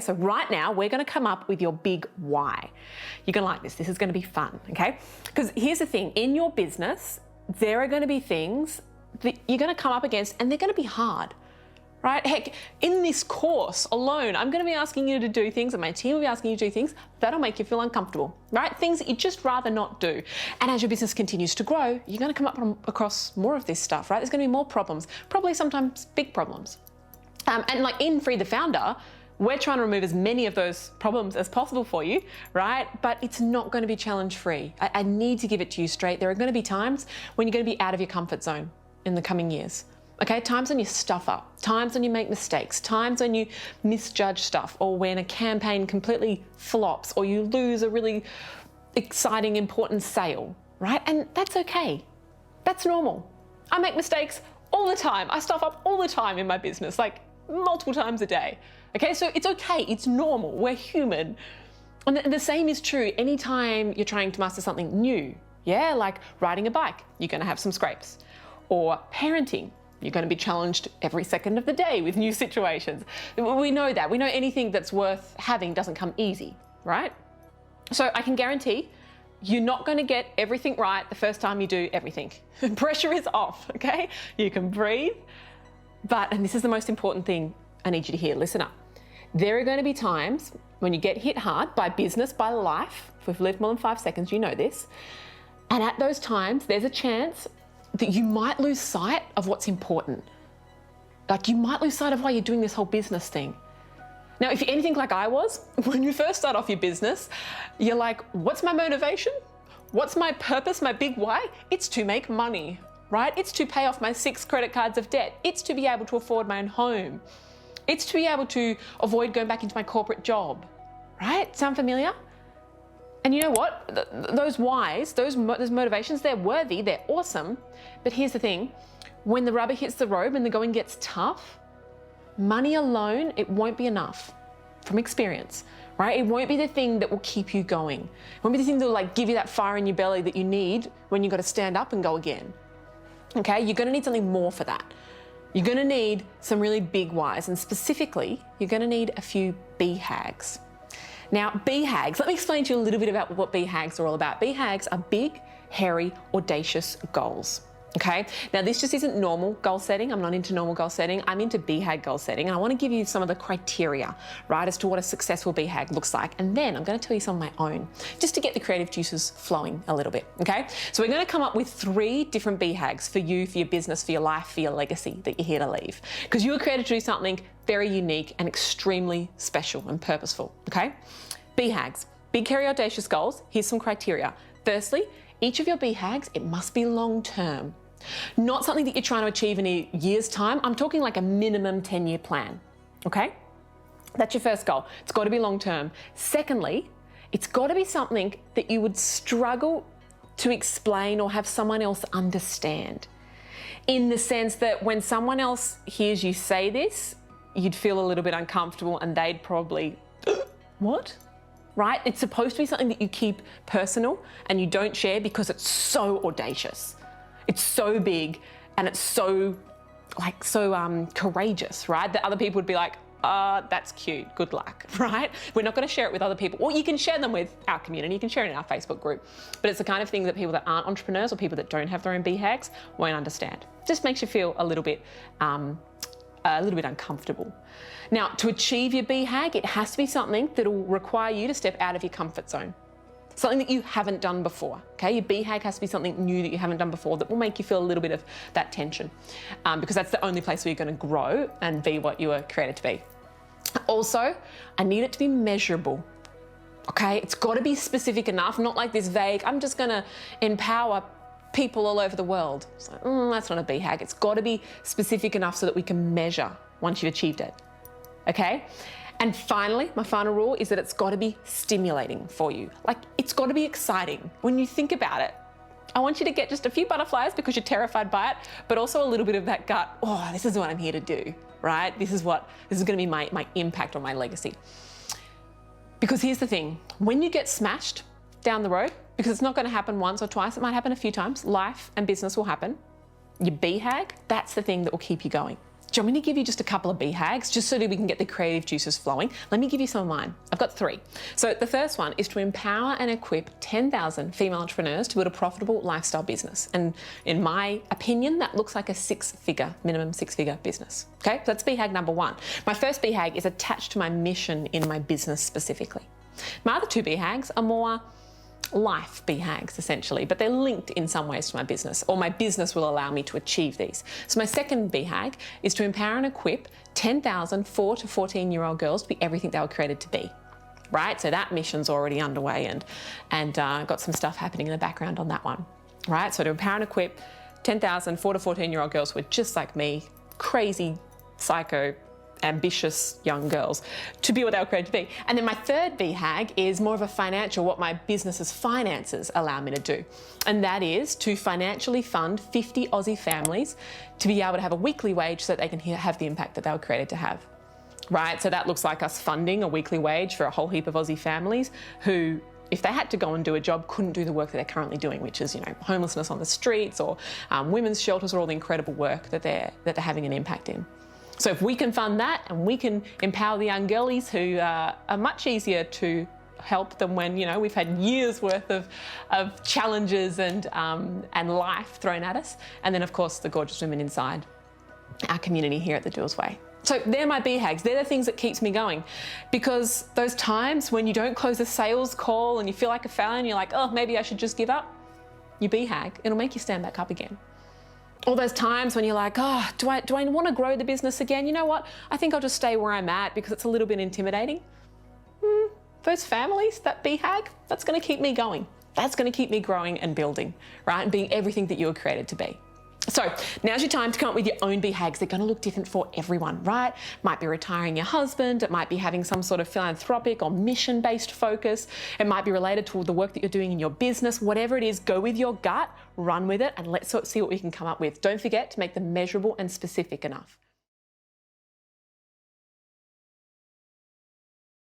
So right now, we're going to come up with your big why. You're going to like this. This is going to be fun, okay? Because here's the thing. In your business, there are going to be things that you're going to come up against, and they're going to be hard, right? Heck, in this course alone, I'm going to be asking you to do things, and my team will be asking you to do things that'll make you feel uncomfortable, right? Things that you'd just rather not do. And as your business continues to grow, you're going to come up across more of this stuff, right? There's going to be more problems, probably sometimes big problems. And like in Free the Founder, we're trying to remove as many of those problems as possible for you, right? But it's not going to be challenge free. I need to give it to you straight. There are going to be times when you're going to be out of your comfort zone in the coming years. Okay, times when you stuff up, times when you make mistakes, times when you misjudge stuff, or when a campaign completely flops, or you lose a really exciting, important sale, right? And that's okay. That's normal. I make mistakes all the time. I stuff up all the time in my business, like multiple times a day. Okay, so it's okay, it's normal, we're human. And the same is true anytime you're trying to master something new. Yeah, like riding a bike, you're gonna have some scrapes. Or parenting, you're gonna be challenged every second of the day with new situations. We know that, we know anything that's worth having doesn't come easy, right? So I can guarantee you're not gonna get everything right the first time you do everything. Pressure is off, okay? You can breathe, but, and this is the most important thing I need you to hear, listen up. There are going to be times when you get hit hard by business, by life. If we've lived more than 5 seconds, you know this. And at those times, there's a chance that you might lose sight of what's important. Like you might lose sight of why you're doing this whole business thing. Now, if you're anything like I was, when you first start off your business, you're like, what's my motivation? What's my purpose, my big why? It's to make money, right? It's to pay off my 6 credit cards of debt. It's to be able to afford my own home. It's to be able to avoid going back into my corporate job, right? Sound familiar? And you know what? Those whys, those motivations, they're worthy, they're awesome. But here's the thing, when the rubber hits the road, when the going gets tough, money alone, it won't be enough from experience, right? It won't be the thing that will keep you going. It won't be the thing that will like give you that fire in your belly that you need when you got to stand up and go again. Okay, you're gonna need something more for that. You're gonna need some really big whys, and specifically, you're gonna need a few BHAGs. Now, BHAGs, let me explain to you a little bit about what BHAGs are all about. BHAGs are big, hairy, audacious goals. Okay, now this just isn't normal goal setting. I'm not into normal goal setting. I'm into BHAG goal setting, and I want to give you some of the criteria, right, as to what a successful BHAG looks like. And then I'm going to tell you some of my own, just to get the creative juices flowing a little bit. Okay, so we're going to come up with 3 different BHAGs for you, for your business, for your life, for your legacy that you're here to leave, because you were created to do something very unique and extremely special and purposeful. Okay, BHAGs, big, hairy, audacious goals. Here's some criteria. Firstly, each of your BHAGs, it must be long-term. Not something that you're trying to achieve in a year's time. I'm talking like a minimum 10-year plan, okay? That's your first goal. It's got to be long-term. Secondly, it's got to be something that you would struggle to explain or have someone else understand. In the sense that when someone else hears you say this, you'd feel a little bit uncomfortable and they'd probably, what? Right? It's supposed to be something that you keep personal and you don't share because it's so audacious. It's so big and it's so courageous, right? That other people would be like, that's cute, good luck, right? We're not gonna share it with other people. Or you can share them with our community, you can share it in our Facebook group. But it's the kind of thing that people that aren't entrepreneurs or people that don't have their own BHAGs won't understand. Just makes you feel a little bit uncomfortable. Now, to achieve your BHAG, it has to be something that will require you to step out of your comfort zone. Something that you haven't done before, okay? Your BHAG has to be something new that you haven't done before that will make you feel a little bit of that tension, because that's the only place where you're gonna grow and be what you were created to be. Also, I need it to be measurable, okay? It's gotta be specific enough, not like this vague, I'm just gonna empower people all over the world. It's like, that's not a BHAG. It's gotta be specific enough so that we can measure once you've achieved it, okay? And finally, my final rule is that it's got to be stimulating for you. Like, it's got to be exciting. When you think about it, I want you to get just a few butterflies because you're terrified by it, but also a little bit of that gut, oh, this is what I'm here to do, right? This is going to be my impact on my legacy. Because here's the thing, when you get smashed down the road, because it's not going to happen once or twice, it might happen a few times, life and business will happen, your BHAG, that's the thing that will keep you going. do you want me to give you just a couple of BHAGs just so that we can get the creative juices flowing? Let me give you some of mine. I've got 3. So the first one is to empower and equip 10,000 female entrepreneurs to build a profitable lifestyle business. And in my opinion, that looks like a minimum six-figure business. Okay, so that's BHAG number 1. My first BHAG is attached to my mission in my business specifically. My other 2 BHAGs are more life BHAGs essentially, but they're linked in some ways to my business, or my business will allow me to achieve these. So my second BHAG is to empower and equip 10,000 4 to 14-year-old girls to be everything they were created to be. Right, so that mission's already underway, and got some stuff happening in the background on that one. Right, so to empower and equip 10,000 4 to 14-year-old girls who are just like me, crazy, psycho, ambitious young girls to be what they were created to be. And then my third BHAG is more of a financial, what my business's finances allow me to do. And that is to financially fund 50 Aussie families to be able to have a weekly wage so that they can have the impact that they were created to have. Right, so that looks like us funding a weekly wage for a whole heap of Aussie families who, if they had to go and do a job, couldn't do the work that they're currently doing, which is, homelessness on the streets or women's shelters, or all the incredible work that they're having an impact in. So if we can fund that and we can empower the young girlies who are much easier to help than when, we've had years worth of challenges and life thrown at us. And then of course the gorgeous women inside our community here at the Doers Way. So they're my BHAGs. They're the things that keeps me going, because those times when you don't close a sales call and you feel like a failure and you're like, oh, maybe I should just give up, you BHAG, it'll make you stand back up again. All those times when you're like, oh, do I want to grow the business again? You know what? I think I'll just stay where I'm at because it's a little bit intimidating. Those families, that BHAG, that's going to keep me going. That's going to keep me growing and building, right? And being everything that you were created to be. So now's your time to come up with your own BHAGs. They're going to look different for everyone, right? Might be retiring your husband. It might be having some sort of philanthropic or mission-based focus. It might be related to the work that you're doing in your business. Whatever it is, go with your gut, run with it, and let's see what we can come up with. Don't forget to make them measurable and specific enough.